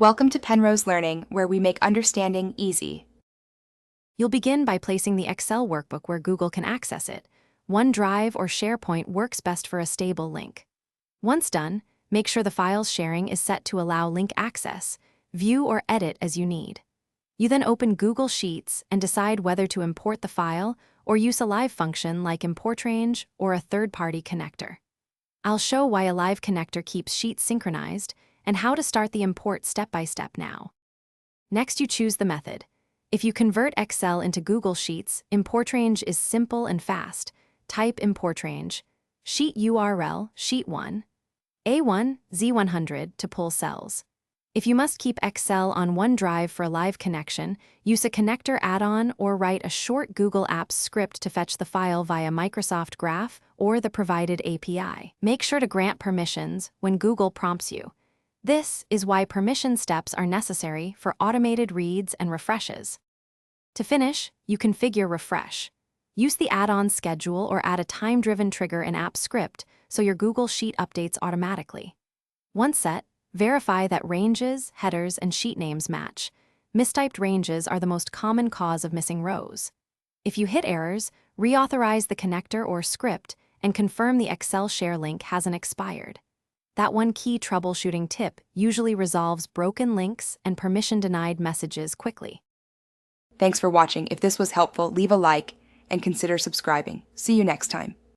Welcome to Penrose Learning, where we make understanding easy. You'll begin by placing the Excel workbook where Google can access it. OneDrive or SharePoint works best for a stable link. Once done, make sure the files sharing is set to allow link access. View or edit as you need. You then open Google Sheets and decide whether to import the file or use a live function like import range or a third-party connector. I'll show why a live connector keeps Sheets synchronized and how to start the import step-by-step now. Next, you choose the method. If you convert Excel into Google Sheets, import range is simple and fast. Type import range, sheet URL, sheet 1, A1, Z100 to pull cells. If you must keep Excel on OneDrive for a live connection, use a connector add-on or write a short Google Apps script to fetch the file via Microsoft Graph or the provided API. Make sure to grant permissions when Google prompts you. This is why permission steps are necessary for automated reads and refreshes. To finish, you configure refresh. Use the add-on schedule or add a time-driven trigger in App Script so your Google Sheet updates automatically. Once set, verify that ranges, headers, and sheet names match. Mistyped ranges are the most common cause of missing rows. If you hit errors, reauthorize the connector or script and confirm the Excel share link hasn't expired. That one key troubleshooting tip usually resolves broken links and permission-denied messages quickly. Thanks for watching. If this was helpful, leave a like and consider subscribing. See you next time.